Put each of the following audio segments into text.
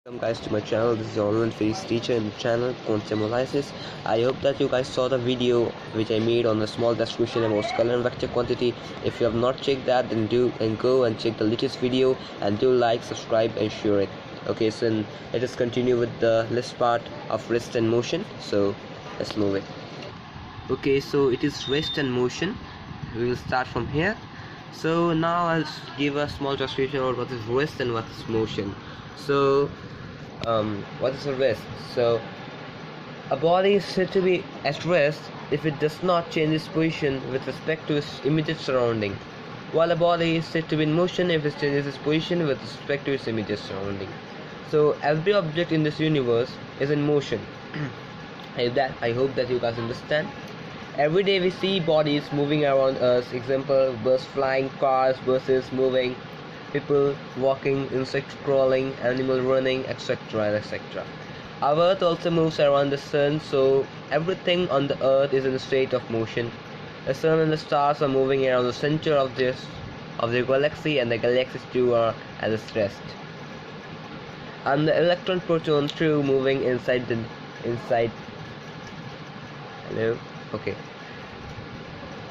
Welcome guys to my channel. This is your online physics teacher in the channel Concemolysis. I hope that you guys saw the video which I made on the small description about scalar and vector quantity. If you have not checked that, then go and check the latest video and do like, subscribe and share it. Okay, so let us continue with the list part of rest and motion. So let's move it. Okay, so it is rest and motion. We will start from here. So now I'll give a small description about what is rest and what is motion. So what is a rest? So a body is said to be at rest if it does not change its position with respect to its immediate surrounding, while a body is said to be in motion if it changes its position with respect to its immediate surrounding. So every object in this universe is in motion. I hope that you guys understand. Every day we see bodies moving around us. Example: birds flying, cars, buses moving, people walking, insects crawling, animal running, etc. and etc. Our earth also moves around the sun, so everything on the earth is in a state of motion. The sun and the stars are moving around the center of the galaxy, and the galaxies too are at its rest. And the electron proton too moving inside. Hello? Okay.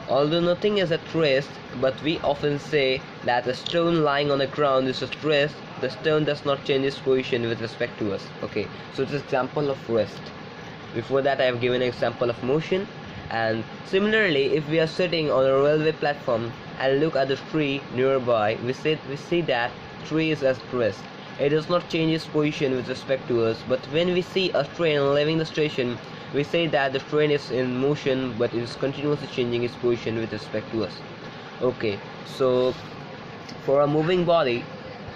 Although nothing is at rest, but we often say that a stone lying on the ground is at rest, the stone does not change its position with respect to us. Okay, so it's an example of rest. Before that I have given an example of motion. And similarly, if we are sitting on a railway platform and look at the tree nearby, we see that tree is at rest. It does not change its position with respect to us. But when we see a train leaving the station, we say that the train is in motion, but it is continuously changing its position with respect to us. Okay, so for a moving body,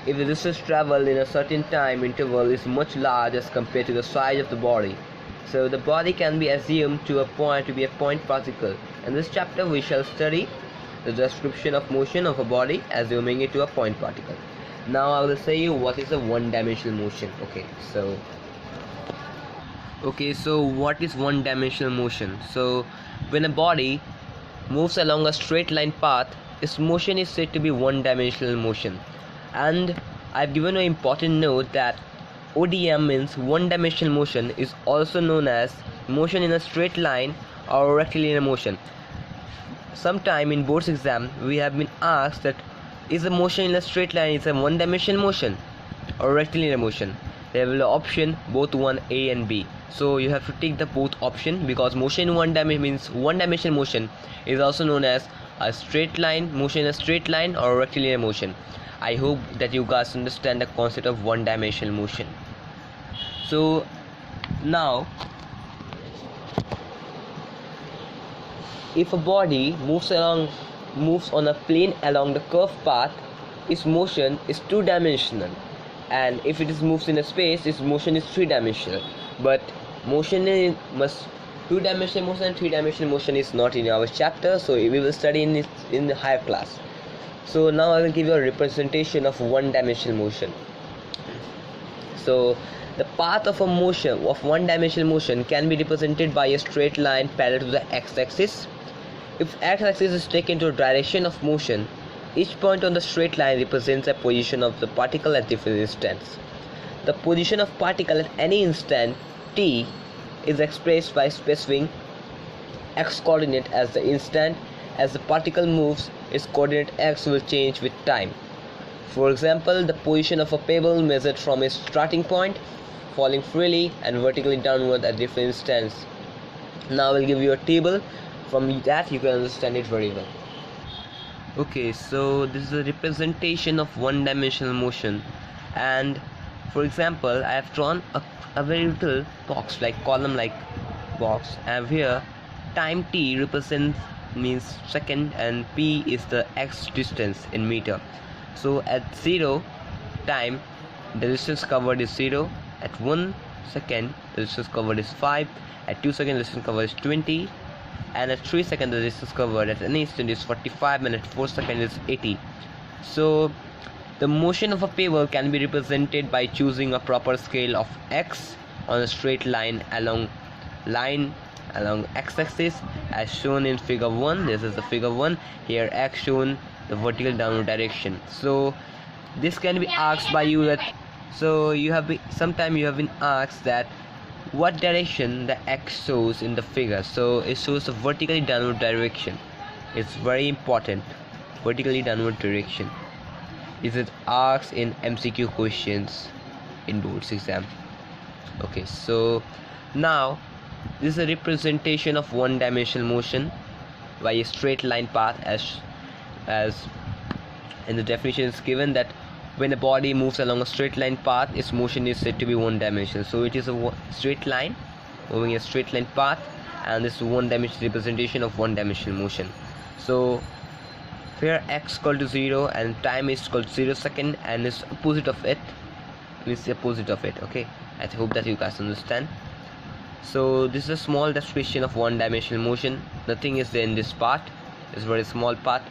if the distance traveled in a certain time interval is much large as compared to the size of the body, so the body can be assumed to be a point particle. In this chapter we shall study the description of motion of a body assuming it to a point particle. Now I will say you what is a one-dimensional motion. Okay, so what is one-dimensional motion? So when a body moves along a straight line path, its motion is said to be one-dimensional motion. And I've given an important note that ODM means one-dimensional motion is also known as motion in a straight line or rectilinear motion. Sometime in board's exam we have been asked that is a motion in a straight line is a one-dimensional motion or rectilinear motion. There will be option both 1A and B. So you have to take the both option, because motion in one dimension means one-dimensional motion is also known as a straight line, motion in a straight line or rectilinear motion. I hope that you guys understand the concept of one-dimensional motion. So now, if a body moves on a plane along the curved path, its motion is two-dimensional, and if it moves in a space, its motion is three-dimensional. But two-dimensional motion and three-dimensional motion is not in our chapter, so we will study in the higher class. So now I will give you a representation of one-dimensional motion. So the path of a motion of one-dimensional motion can be represented by a straight line parallel to the x-axis. If x-axis is taken to a direction of motion, each point on the straight line represents a position of the particle at different instants. The position of particle at any instant t is expressed by specifying x coordinate as the instant. As the particle moves, its coordinate x will change with time. For example, the position of a pebble measured from its starting point, falling freely and vertically downward at different instants. Now I will give you a table. From that you can understand it very well. Okay, so this is a representation of one-dimensional motion, and for example I have drawn a very little box, like column like box, and here time t represents means second and p is the x distance in meter. So at 0 time the distance covered is 0, at 1 second the distance covered is 5, at 2 seconds the distance covered is 20, and at 3 seconds the distance covered at an instant is 45, and at 4 seconds is 80. So the motion of a pebble can be represented by choosing a proper scale of x on a straight line along x-axis as shown in figure 1. This is the figure 1. Here x shown the vertical downward direction. So this can be asked by you that So sometime you have been asked that what direction the X shows in the figure. So it shows a vertically downward direction. It's very important. Vertically downward direction. Is it asked in MCQ questions in boards exam. Okay, so now this is a representation of one-dimensional motion by a straight line path, as in the definition is given that when a body moves along a straight line path, its motion is said to be one dimensional. So it is a straight line moving a straight line path, and this is one dimensional representation of one dimensional motion. So here x equal to 0 and time is equal to 0 second, and is opposite of it means the opposite of it. Okay, I hope that you guys understand. So this is a small description of one dimensional motion. Nothing is there in this part. It's a very small part.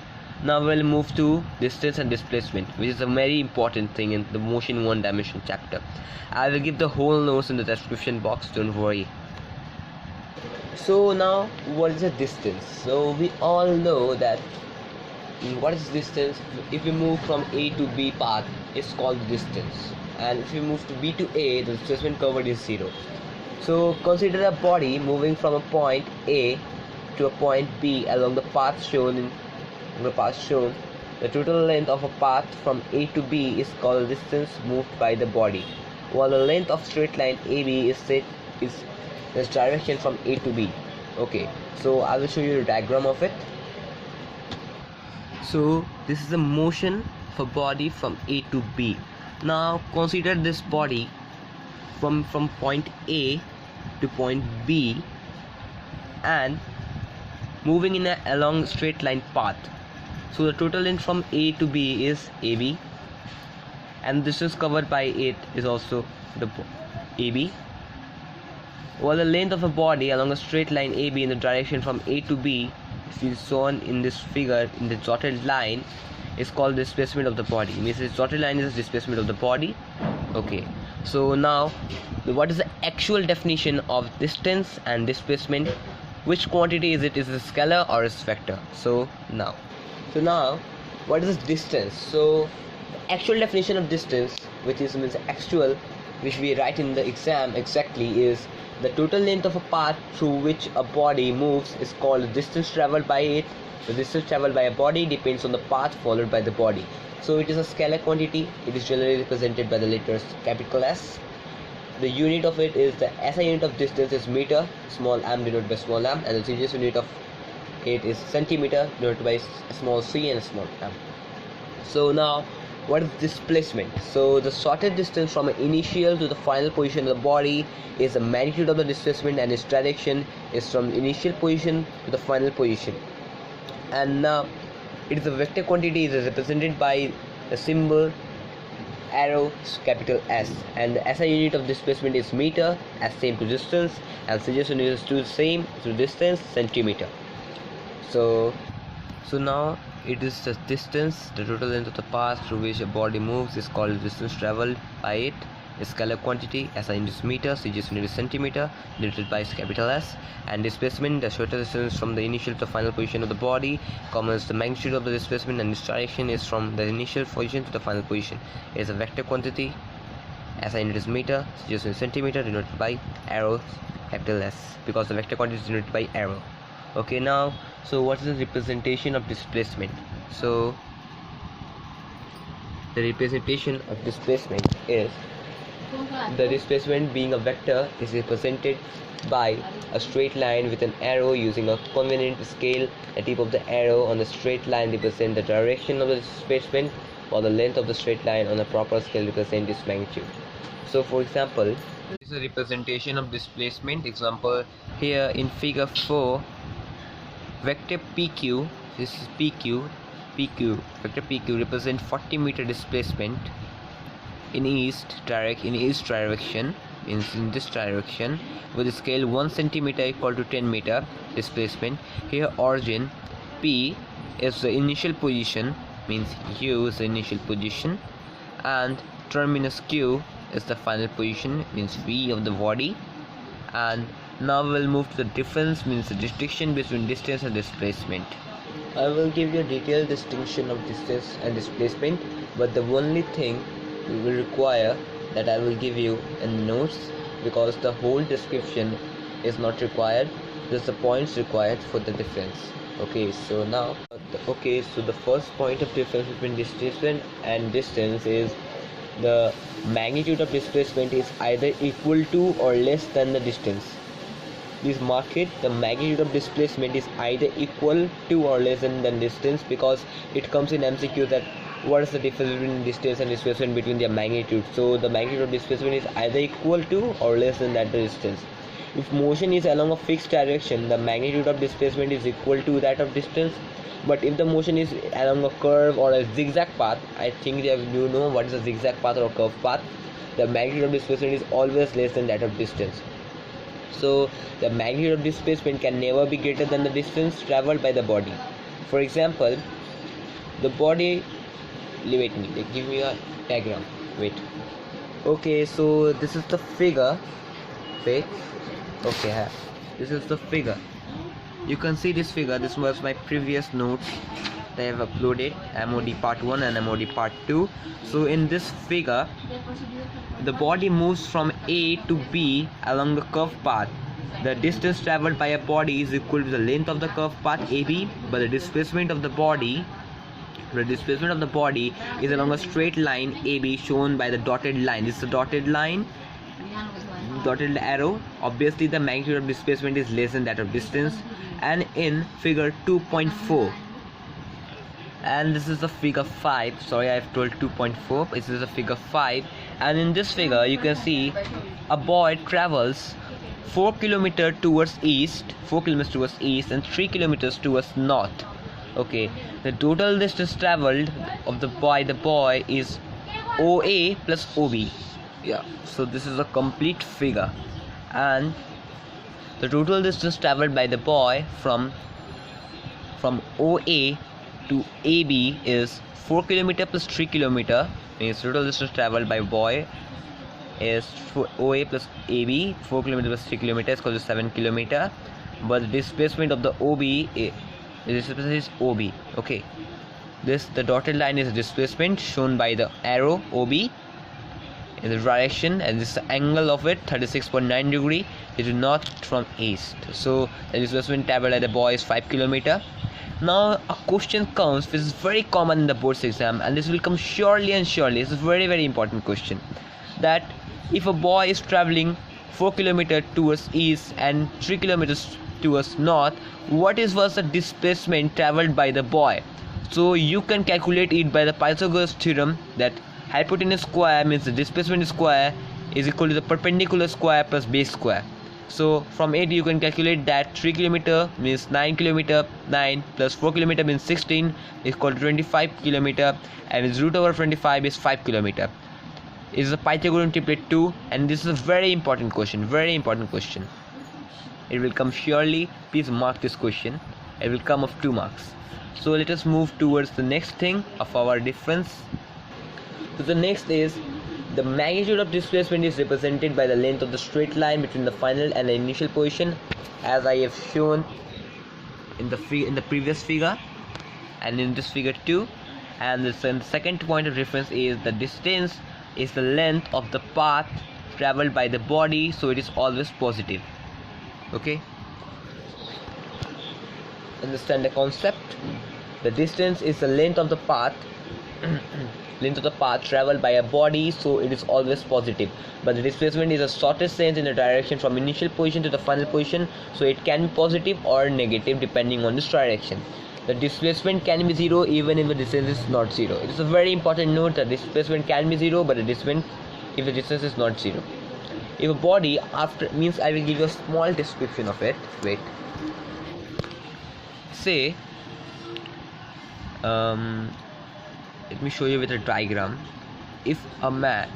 Now we'll move to distance and displacement, which is a very important thing in the motion one dimension chapter. I will give the whole notes in the description box, don't worry. So now what is the distance? So we all know that what is distance. If we move from A to B path, it's called distance, and if we move to B to A, the displacement covered is 0. So consider a body moving from a point A to a point B along the path shown. The total length of a path from A to B is called the distance moved by the body, while the length of straight line AB is this direction from A to B. Okay, so I will show you the diagram of it. So this is the motion for body from A to B. Now consider this body from point A to point B and moving in along straight line path. So the total length from A to B is AB, and this is covered by it is also the AB, while the length of a body along a straight line AB in the direction from A to B, which is shown in this figure in the dotted line, is called displacement of the body. Means this dotted line is displacement of the body. Okay, so now what is the actual definition of distance and displacement? Which quantity is it? Is it a scalar or is it vector? So now what is distance? So the actual definition of distance, which means actual, which we write in the exam exactly, is the total length of a path through which a body moves is called distance traveled by it. The distance traveled by a body depends on the path followed by the body. So it is a scalar quantity. It is generally represented by the letters capital S. The unit of it is the SI unit of distance is meter, small m denoted by small m, and the CGS unit of it is centimeter, denoted by small c and small m. So now what is displacement? So the shortest distance from an initial to the final position of the body is the magnitude of the displacement, and its direction is from the initial position to the final position. And now it is a vector quantity. It is represented by the symbol arrow capital S, and the SI unit of displacement is meter, as same to distance, and CGS unit is to the same to distance, centimeter. So now it is the distance, the total length of the path through which a body moves is called distance traveled by it. A scalar quantity, SI unit is meter, CGS unit is centimeter, denoted by capital S, and displacement, the shortest distance from the initial to the final position of the body, commas the magnitude of the displacement, and its direction is from the initial position to the final position. It is a vector quantity, SI unit is meter, CGS unit is centimeter, denoted by arrow capital S, because the vector quantity is denoted by arrow. Okay, now so what is the representation of displacement? So the representation of displacement is the displacement being a vector is represented by a straight line with an arrow using a convenient scale. The tip of the arrow on the straight line represents the direction of the displacement, while the length of the straight line on a proper scale represents its magnitude. So for example, this is a representation of displacement. Example here in figure 4, vector PQ, this is PQ, vector PQ represents 40 meter displacement in east direction, means in this direction, with a scale 1 centimeter equal to 10 meter displacement. Here origin P is the initial position, means U is the initial position, and terminus Q is the final position, means V of the body. And now we'll move to the difference, means the distinction between distance and displacement. I will give you a detailed distinction of distance and displacement, but the only thing we will require that I will give you in notes, because the whole description is not required, just the points required for the difference. Okay, so now the first point of difference between displacement and distance is the magnitude of displacement is either equal to or less than the distance. Please mark it, the magnitude of displacement is either equal to or less than the distance, because it comes in MCQ that what is the difference between distance and displacement between their magnitude. So the magnitude of displacement is either equal to or less than that distance. If motion is along a fixed direction, the magnitude of displacement is equal to that of distance. But if the motion is along a curve or a zigzag path, I think you know what is a zigzag path or curve path, the magnitude of displacement is always less than that of distance. So the magnitude of displacement can never be greater than the distance traveled by the body. For example, the body, wait me, give me a diagram, wait. Okay, so this is the figure, wait, okay, this is the figure. You can see this figure, this was my previous notes that I have uploaded, MOD part 1 and MOD part 2. So in this figure, the body moves from A to B along the curved path. The distance traveled by a body is equal to the length of the curved path AB, but the displacement of the body is along a straight line AB shown by the dotted line. This is the dotted line, dotted arrow. Obviously the magnitude of displacement is less than that of distance. And in figure 2.4, and this is the figure 5, sorry I have told 2.4, this is the figure 5, and in this figure you can see a boy travels 4 kilometers towards east and 3 kilometers towards north. Okay, the total distance traveled of the boy is OA plus OB. Yeah, so this is a complete figure, and the total distance traveled by the boy from OA to AB is 4 km plus 3 km. Means total distance traveled by boy is OA plus AB, 4 km plus 3 km equals to 7 km. But the displacement of the displacement is OB. Okay, the dotted line is displacement shown by the arrow OB in the direction, and this is the angle of it, 36.9 degree. It is north from east. So the displacement traveled by the boy is 5 km. Now a question comes which is very common in the boards exam, and this will come surely and surely. It's a very, very important question, that if a boy is traveling 4 km towards east and 3 km towards north, what was the displacement traveled by the boy? So you can calculate it by the Pythagoras theorem, that hypotenuse square means the displacement square is equal to the perpendicular square plus base square. So from it you can calculate that 3 km means 9 km, 9 plus 4 km means 16 is equal to 25 km, and its root over 25 is 5 km. It is a Pythagorean triplet 2, and this is a very important question, very important question. It will come surely, please mark this question. It will come of 2 marks. So let us move towards the next thing of our difference. So the next is the magnitude of displacement is represented by the length of the straight line between the final and the initial position, as I have shown in the previous figure and in this figure too. And the second point of reference is the distance is the length of the path traveled by the body, so it is always positive. Okay, understand the concept? The distance is the length of the path traveled by a body, so it is always positive. But the displacement is the shortest sense in the direction from initial position to the final position, so it can be positive or negative depending on this direction. The displacement can be 0 even if the distance is not 0. It is a very important note that displacement can be 0, but the displacement if the distance is not 0. If a body after means, I will give you a small description of it. Wait. Say let me show you with a diagram. If a man,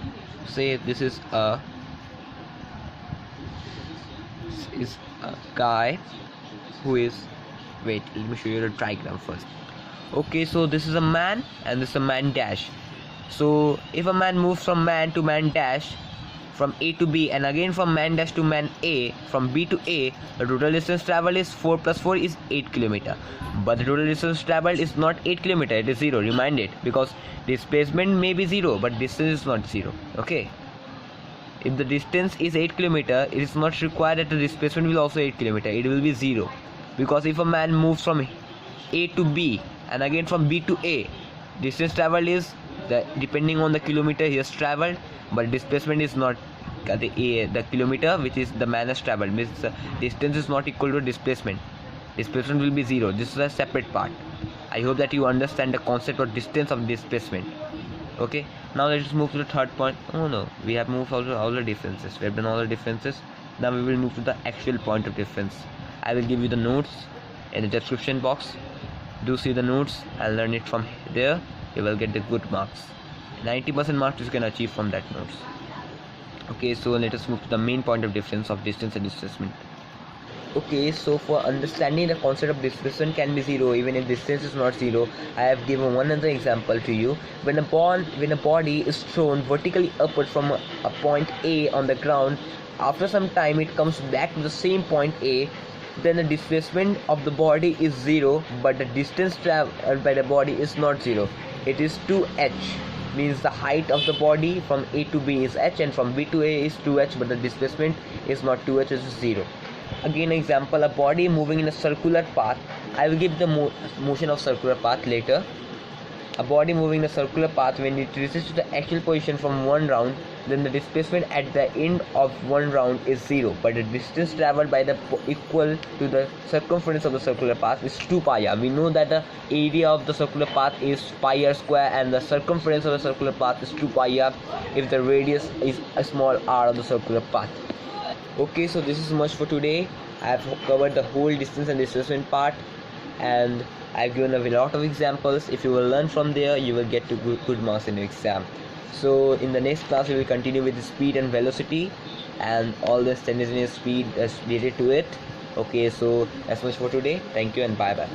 say this is a guy who is, wait, let me show you the diagram first. Okay, so this is a man and this is a man dash. So if a man moves from man to man dash, from A to B, and again from man dash to man A, from B to A, the total distance traveled is 4 plus 4 is 8 km. But the total distance traveled is not 8 km, it is 0. Remind it, because displacement may be 0 but distance is not 0. Okay, if the distance is 8 km, it is not required that the displacement will also 8 km. It will be 0, because if a man moves from A to B and again from B to A, distance traveled is depending on the kilometer he has traveled, but displacement is not the kilometer which is the man has traveled, means distance is not equal to displacement. Displacement will be 0. This is a separate part. I hope that you understand the concept of distance of displacement. Okay, now let's move to the third point. Oh no, we have moved all the differences. We have done all the differences. Now we will move to the actual point of difference. I will give you the notes in the description box. Do see the notes and learn it from there. You will get the good marks. 90% marks you can achieve from that notes. Okay, so let us move to the main point of difference of distance and displacement. Okay, so for understanding the concept of displacement can be 0 even if distance is not 0, I have given one other example to you. When a body is thrown vertically upward from a point A on the ground, after some time it comes back to the same point A, then the displacement of the body is 0, but the distance traveled by the body is not 0. It is 2h, means the height of the body from A to B is h and from B to A is 2h, but the displacement is not 2h, it is 0. Again example, a body moving in a circular path. I will give the motion of circular path later. A body moving in a circular path, when it reaches to the actual position from one round, then the displacement at the end of one round is 0, but the distance traveled by the equal to the circumference of the circular path is 2 pi r. We know that the area of the circular path is pi r square and the circumference of the circular path is 2 pi r if the radius is a small r of the circular path. Okay, so this is much for today. I have covered the whole distance and displacement part, and I've given a lot of examples. If you will learn from there, you will get to good marks in your exam. So in the next class, we will continue with the speed and velocity and all the instantaneous speed that's related to it. Okay, so that's much for today. Thank you and bye bye.